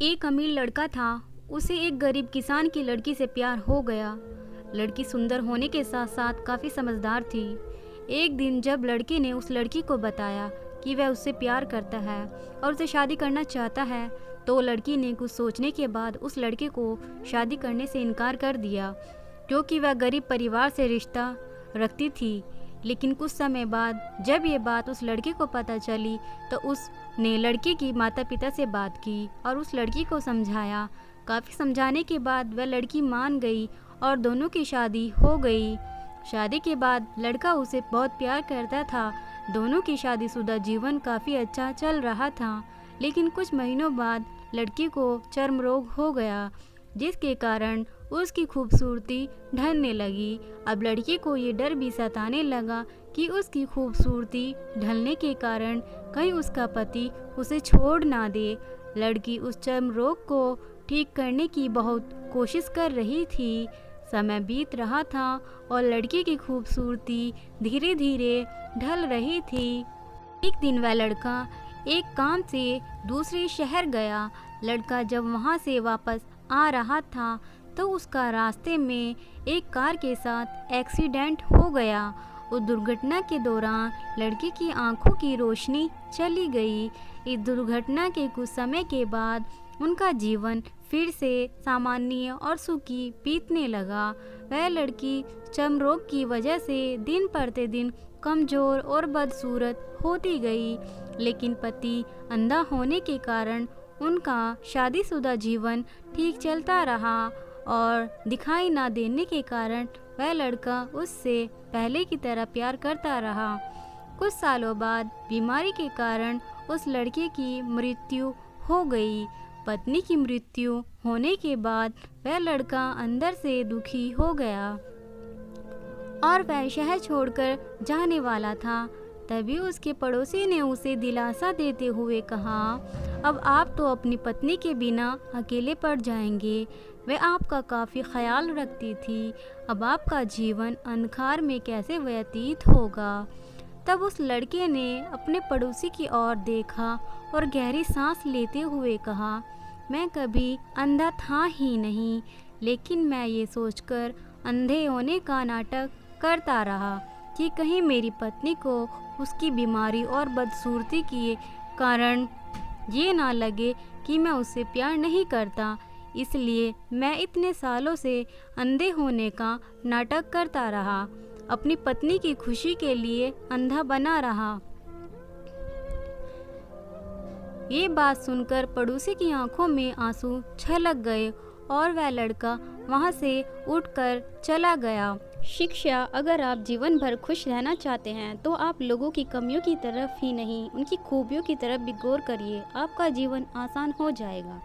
एक अमीर लड़का था। उसे एक गरीब किसान की लड़की से प्यार हो गया। लड़की सुंदर होने के साथ साथ काफ़ी समझदार थी। एक दिन जब लड़के ने उस लड़की को बताया कि वह उससे प्यार करता है और उसे शादी करना चाहता है, तो लड़की ने कुछ सोचने के बाद उस लड़के को शादी करने से इनकार कर दिया, क्योंकि वह गरीब परिवार से रिश्ता रखती थी। लेकिन कुछ समय बाद जब ये बात उस लड़के को पता चली, तो उसने लड़के की माता पिता से बात की और उस लड़की को समझाया। काफ़ी समझाने के बाद वह लड़की मान गई और दोनों की शादी हो गई। शादी के बाद लड़का उसे बहुत प्यार करता था। दोनों की शादीशुदा जीवन काफ़ी अच्छा चल रहा था। लेकिन कुछ महीनों बाद लड़की को चर्म रोग हो गया, जिसके कारण उसकी खूबसूरती ढलने लगी। अब लड़की को ये डर भी सताने लगा कि उसकी खूबसूरती ढलने के कारण कहीं उसका पति उसे छोड़ ना दे। लड़की उस चर्म रोग को ठीक करने की बहुत कोशिश कर रही थी। समय बीत रहा था और लड़की की खूबसूरती धीरे धीरे ढल रही थी। एक दिन वह लड़का एक काम से दूसरे शहर गया। लड़का जब वहां से वापस आ रहा था, तो उसका रास्ते में एक कार के साथ एक्सीडेंट हो गया। उस दुर्घटना के दौरान लड़के की आंखों की रोशनी चली गई। इस दुर्घटना के कुछ समय के बाद उनका जीवन फिर से सामान्य और सुखी बीतने लगा। वह लड़की चर्म रोग की वजह से दिन प्रतिदिन कमज़ोर और बदसूरत होती गई, लेकिन पति अंधा होने के कारण उनका शादीशुदा जीवन ठीक चलता रहा और दिखाई ना देने के कारण वह लड़का उससे पहले की तरह प्यार करता रहा। कुछ सालों बाद बीमारी के कारण उस लड़के की मृत्यु हो गई। पत्नी की मृत्यु होने के बाद वह लड़का अंदर से दुखी हो गया और वह शहर छोड़कर जाने वाला था। तभी उसके पड़ोसी ने उसे दिलासा देते हुए कहा, अब आप तो अपनी पत्नी के बिना अकेले पड़ जाएंगे। वह आपका काफ़ी ख्याल रखती थी। अब आपका जीवन अंधकार में कैसे व्यतीत होगा। तब उस लड़के ने अपने पड़ोसी की ओर देखा और गहरी सांस लेते हुए कहा, मैं कभी अंधा था ही नहीं, लेकिन मैं ये सोचकर अंधे होने का नाटक करता रहा कि कहीं मेरी पत्नी को उसकी बीमारी और बदसूरती के कारण ये ना लगे कि मैं उससे प्यार नहीं करता। इसलिए मैं इतने सालों से अंधे होने का नाटक करता रहा, अपनी पत्नी की खुशी के लिए अंधा बना रहा। ये बात सुनकर पड़ोसी की आंखों में आंसू छलक गए और वह लड़का वहां से उठकर चला गया। शिक्षा, अगर आप जीवन भर खुश रहना चाहते हैं तो आप लोगों की कमियों की तरफ ही नहीं, उनकी खूबियों की तरफ भी गौर करिए। आपका जीवन आसान हो जाएगा।